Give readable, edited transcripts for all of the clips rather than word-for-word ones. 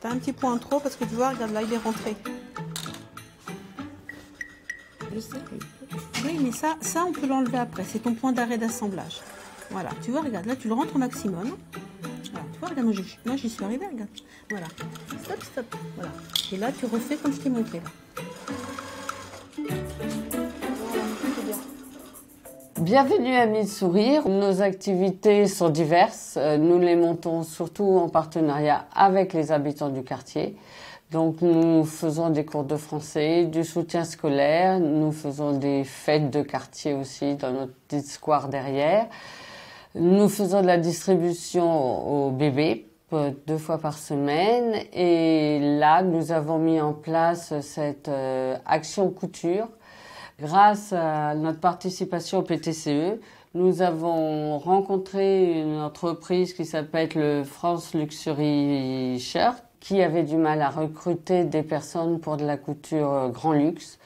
t'as un petit point trop parce que tu vois, regarde là, il est rentré. Je sais. Oui, mais ça on peut l'enlever après. C'est ton point d'arrêt d'assemblage. Voilà, tu vois, regarde, là, tu le rentres au maximum. Voilà, tu vois, regarde, moi j'y suis arrivée, regarde. Voilà, stop, stop, voilà. Et là, tu refais comme je t'ai montré, là. Bienvenue à Mille Sourires. Nos activités sont diverses. Nous les montons surtout en partenariat avec les habitants du quartier. Donc nous faisons des cours de français, du soutien scolaire, nous faisons des fêtes de quartier aussi dans notre petit square derrière. Nous faisons de la distribution aux bébés 2 fois par semaine et là nous avons mis en place cette action couture. Grâce à notre participation au PTCE, nous avons rencontré une entreprise qui s'appelle le France Luxury Shirt, qui avait du mal à recruter des personnes pour de la couture grand luxe.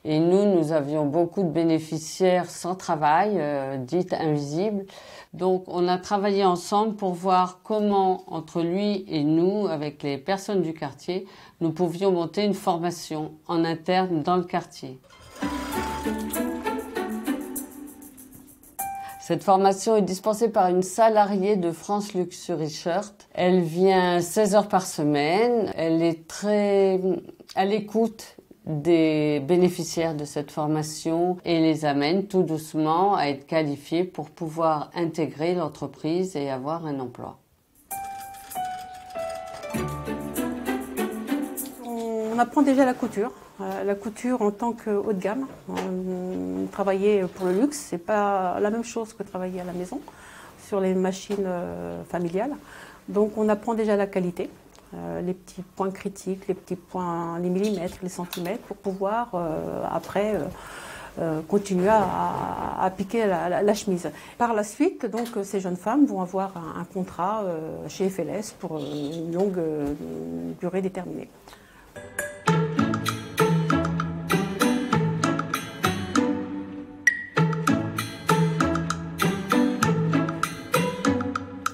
Et nous avions beaucoup de bénéficiaires sans travail, dites invisibles. Donc on a travaillé ensemble pour voir comment, entre lui et nous, avec les personnes du quartier, nous pouvions monter une formation en interne dans le quartier. Cette formation est dispensée par une salariée de France Luxury Shirt. Elle vient 16 heures par semaine. Elle est très à l'écoute des bénéficiaires de cette formation et les amène tout doucement à être qualifiés pour pouvoir intégrer l'entreprise et avoir un emploi. On apprend déjà la couture. La couture en tant que haut de gamme. Travailler pour le luxe, c'est pas la même chose que travailler à la maison sur les machines familiales. Donc on apprend déjà la qualité, les petits points critiques, les petits points, les millimètres, les centimètres, pour pouvoir après continuer à piquer la chemise. Par la suite, donc ces jeunes femmes vont avoir un contrat chez FLS pour une longue durée déterminée.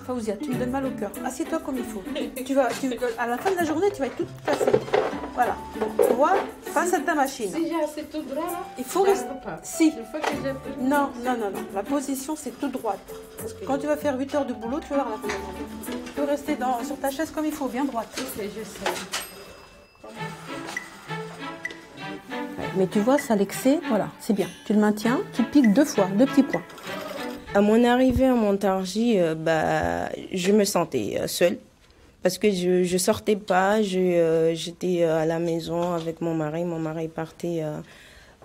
Faouzia, tu me donnes mal au cœur. Assieds-toi comme il faut. À la fin de la journée, tu vas être toute cassée. Voilà. Donc, droit face à ta machine. Si j'ai assez tout droit, là, il faut rester. Si. Une fois que j'ai... Non. La position, c'est tout droite. Quand tu vas faire 8 heures de boulot, tu vas voir à la fin de la journée. Tu peux rester sur ta chaise comme il faut, bien droite. Ok, je sais. Mais tu vois, ça l'excès, voilà, c'est bien. Tu le maintiens, tu piques 2 fois, 2 petits points. À mon arrivée à Montargis, je me sentais seule parce que je sortais pas, j'étais à la maison avec mon mari. Mon mari partait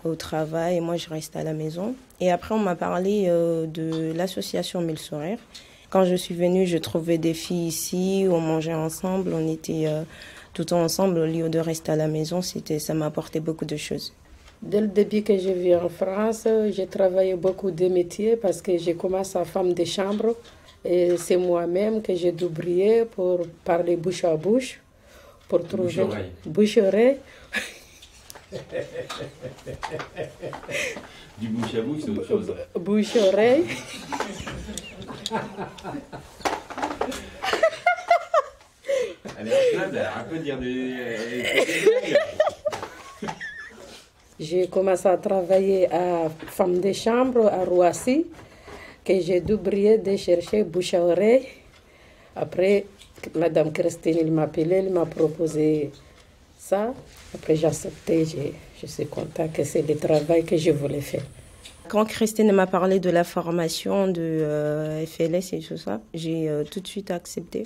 au travail et moi je restais à la maison. Et après on m'a parlé de l'association Mille Sourires. Quand je suis venue, je trouvais des filles ici, on mangeait ensemble, on était tout ensemble au lieu de rester à la maison. Ça m'a apporté beaucoup de choses. Dès le début que je vis en France, j'ai travaillé beaucoup de métiers parce que j'ai commencé à femme de chambre. Et c'est moi-même que j'ai doublié pour parler bouche à bouche, pour trouver bouche-oreille. Du bouche à bouche, c'est autre chose. Bouche-oreille. Elle est en train un peu dire des... J'ai commencé à travailler à femme de chambre à Roissy, que j'ai doublié de chercher bouche à oreille. Après, Madame Christine, elle m'a appelé, elle m'a proposé ça. Après, j'ai accepté, je suis contente que c'est le travail que je voulais faire. Quand Christine m'a parlé de la formation de FLS et tout ça, j'ai tout de suite accepté.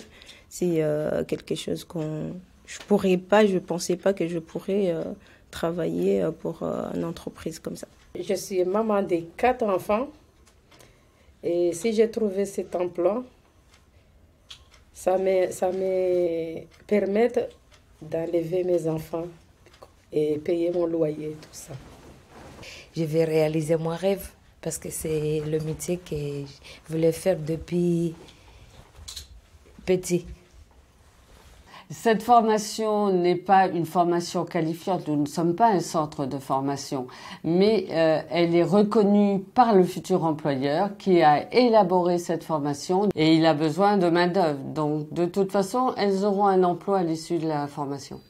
C'est quelque chose je pensais pas que je pourrais travailler pour une entreprise comme ça. Je suis maman de 4 enfants et si j'ai trouvé cet emploi, ça me permet d'enlever mes enfants et payer mon loyer, tout ça. Je vais réaliser mon rêve parce que c'est le métier que je voulais faire depuis petit. Cette formation n'est pas une formation qualifiante, nous ne sommes pas un centre de formation, mais elle est reconnue par le futur employeur qui a élaboré cette formation et il a besoin de main-d'œuvre. Donc de toute façon, elles auront un emploi à l'issue de la formation.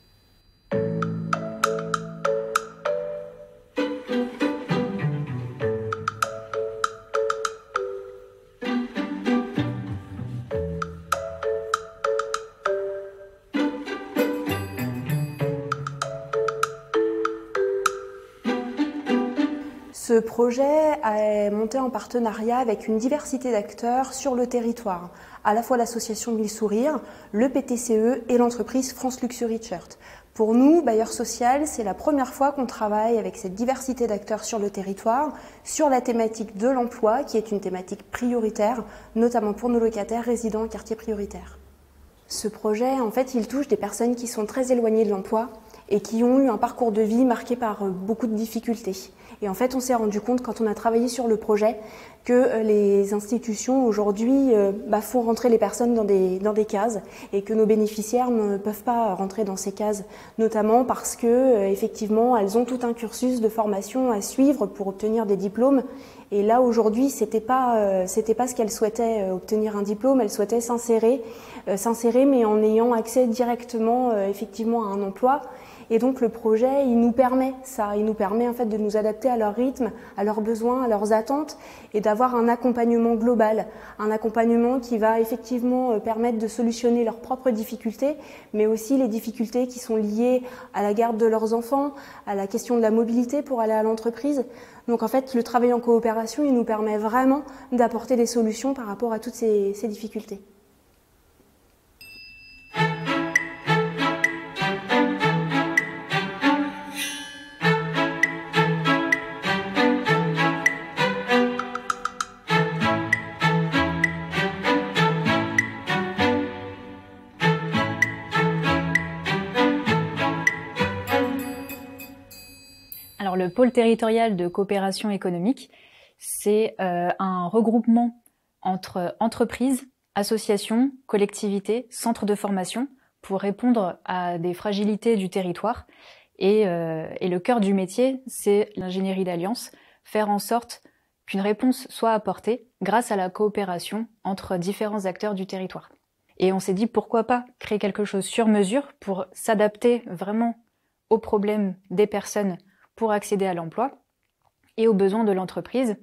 Ce projet est monté en partenariat avec une diversité d'acteurs sur le territoire, à la fois l'association Mille Sourires, le PTCE et l'entreprise France Luxury Shirt. Pour nous, bailleurs social, c'est la première fois qu'on travaille avec cette diversité d'acteurs sur le territoire, sur la thématique de l'emploi, qui est une thématique prioritaire, notamment pour nos locataires résidant en quartier prioritaire. Ce projet, en fait, il touche des personnes qui sont très éloignées de l'emploi et qui ont eu un parcours de vie marqué par beaucoup de difficultés. Et en fait, on s'est rendu compte, quand on a travaillé sur le projet, que les institutions aujourd'hui font rentrer les personnes dans des cases et que nos bénéficiaires ne peuvent pas rentrer dans ces cases, notamment parce que effectivement, elles ont tout un cursus de formation à suivre pour obtenir des diplômes. Et là, aujourd'hui, c'était pas ce qu'elles souhaitaient, obtenir un diplôme. Elles souhaitaient s'insérer, mais en ayant accès directement, effectivement, à un emploi. Et donc le projet, il nous permet ça, il nous permet en fait de nous adapter à leur rythme, à leurs besoins, à leurs attentes et d'avoir un accompagnement global, un accompagnement qui va effectivement permettre de solutionner leurs propres difficultés, mais aussi les difficultés qui sont liées à la garde de leurs enfants, à la question de la mobilité pour aller à l'entreprise. Donc en fait, le travail en coopération, il nous permet vraiment d'apporter des solutions par rapport à toutes ces difficultés. Alors, le pôle territorial de coopération économique, c'est un regroupement entre entreprises, associations, collectivités, centres de formation pour répondre à des fragilités du territoire. Et le cœur du métier, c'est l'ingénierie d'alliance, faire en sorte qu'une réponse soit apportée grâce à la coopération entre différents acteurs du territoire. Et on s'est dit pourquoi pas créer quelque chose sur mesure pour s'adapter vraiment aux problèmes des personnes pour accéder à l'emploi et aux besoins de l'entreprise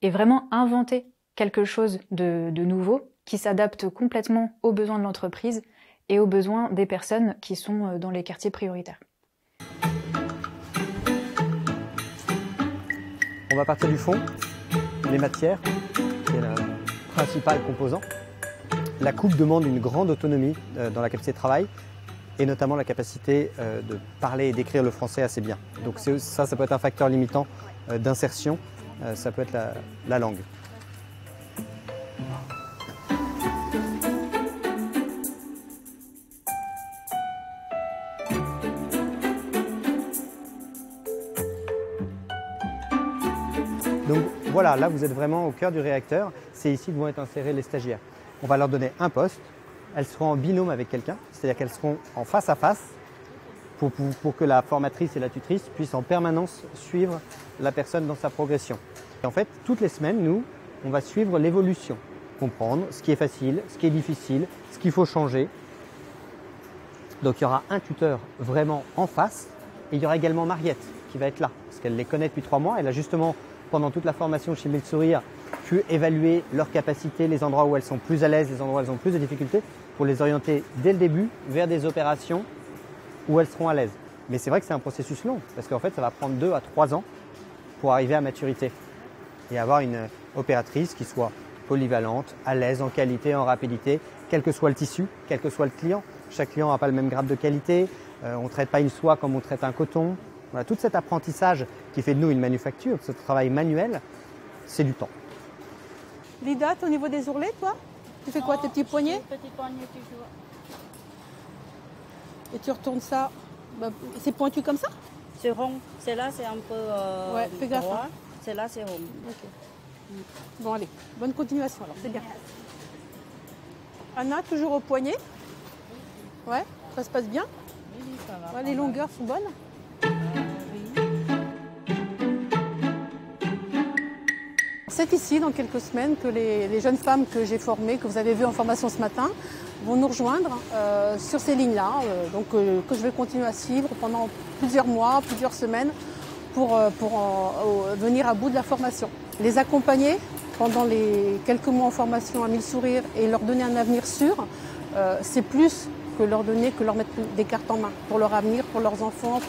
et vraiment inventer quelque chose de nouveau qui s'adapte complètement aux besoins de l'entreprise et aux besoins des personnes qui sont dans les quartiers prioritaires. On va partir du fond, les matières, qui est le principal composant. La coupe demande une grande autonomie dans la capacité de travail et notamment la capacité de parler et d'écrire le français assez bien. Donc ça peut être un facteur limitant d'insertion, ça peut être la langue. Donc voilà, là vous êtes vraiment au cœur du réacteur, c'est ici que vont être insérés les stagiaires. On va leur donner un poste, elles seront en binôme avec quelqu'un, c'est-à-dire qu'elles seront en face à face pour que la formatrice et la tutrice puissent en permanence suivre la personne dans sa progression. Et en fait, toutes les semaines, nous, on va suivre l'évolution, comprendre ce qui est facile, ce qui est difficile, ce qu'il faut changer. Donc il y aura un tuteur vraiment en face et il y aura également Mariette qui va être là, parce qu'elle les connaît depuis 3 mois, elle a justement pendant toute la formation chez Mille Sourires pu évaluer leurs capacités, les endroits où elles sont plus à l'aise, les endroits où elles ont plus de difficultés, pour les orienter dès le début vers des opérations où elles seront à l'aise. Mais c'est vrai que c'est un processus long, parce qu'en fait ça va prendre 2 à 3 ans pour arriver à maturité et avoir une opératrice qui soit polyvalente, à l'aise, en qualité, en rapidité, quel que soit le tissu, quel que soit le client. Chaque client n'a pas le même grade de qualité, on ne traite pas une soie comme on traite un coton. Voilà, tout cet apprentissage qui fait de nous une manufacture, ce travail manuel, c'est du temps. Lida, au niveau des ourlets, toi? Tu fais quoi, tes petits poignets? Petits poignets toujours. Et tu retournes ça, c'est pointu comme ça? C'est rond. Celle-là, c'est un peu ouais, fais gaffe. droit. Celle-là, c'est rond. Ok. Bon, allez, bonne continuation alors, c'est bien. Anna, toujours au poignet? Ouais. Ça se passe bien? Oui, ça va. Ouais, les longueurs sont bonnes? Oui. C'est ici, dans quelques semaines, que les jeunes femmes que j'ai formées, que vous avez vues en formation ce matin, vont nous rejoindre sur ces lignes-là, que je vais continuer à suivre pendant plusieurs mois, plusieurs semaines, pour venir à bout de la formation. Les accompagner pendant les quelques mois en formation à 1000 sourires et leur donner un avenir sûr, c'est plus que leur mettre des cartes en main pour leur avenir, pour leurs enfants,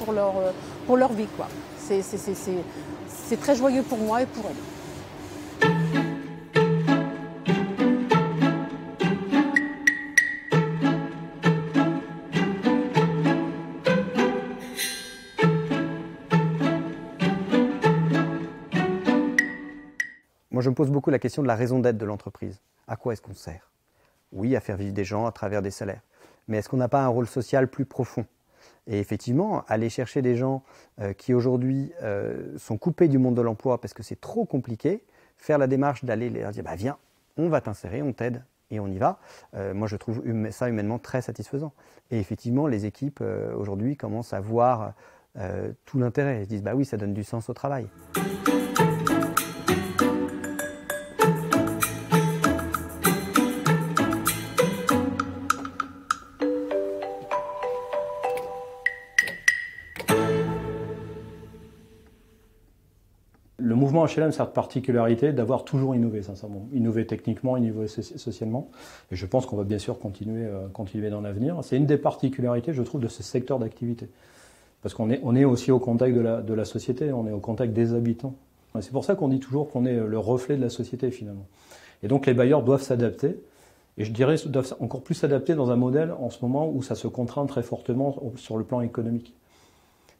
pour leur vie, quoi. C'est très joyeux pour moi et pour elles. Moi, je me pose beaucoup la question de la raison d'être de l'entreprise. À quoi est-ce qu'on sert? Oui, à faire vivre des gens à travers des salaires. Mais est-ce qu'on n'a pas un rôle social plus profond? Et effectivement, aller chercher des gens qui aujourd'hui sont coupés du monde de l'emploi parce que c'est trop compliqué, faire la démarche d'aller leur dire bah, viens, on va t'insérer, on t'aide et on y va. Moi, je trouve ça humainement très satisfaisant. Et effectivement, les équipes aujourd'hui commencent à voir tout l'intérêt. Ils se disent bah oui, ça donne du sens au travail. Le mouvement HLM, c'est cette particularité d'avoir toujours innové, sincèrement. Innové techniquement, innové socialement. Et je pense qu'on va bien sûr continuer dans l'avenir. C'est une des particularités, je trouve, de ce secteur d'activité. Parce qu'on est aussi au contact de la société, on est au contact des habitants. Et c'est pour ça qu'on dit toujours qu'on est le reflet de la société, finalement. Et donc les bailleurs doivent s'adapter. Et je dirais doivent encore plus s'adapter dans un modèle en ce moment où ça se contraint très fortement sur le plan économique.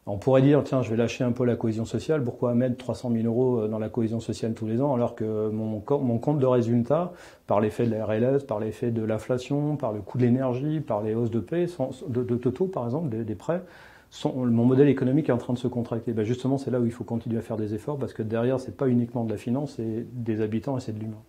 On pourrait dire, tiens, je vais lâcher un peu la cohésion sociale, pourquoi mettre 300 000 € dans la cohésion sociale tous les ans, alors que mon compte de résultat, par l'effet de la RLS, par l'effet de l'inflation, par le coût de l'énergie, par les hausses de paie, de taux par exemple, des prêts, mon modèle économique est en train de se contracter. Ben justement, c'est là où il faut continuer à faire des efforts, parce que derrière, c'est pas uniquement de la finance, c'est des habitants et c'est de l'humain.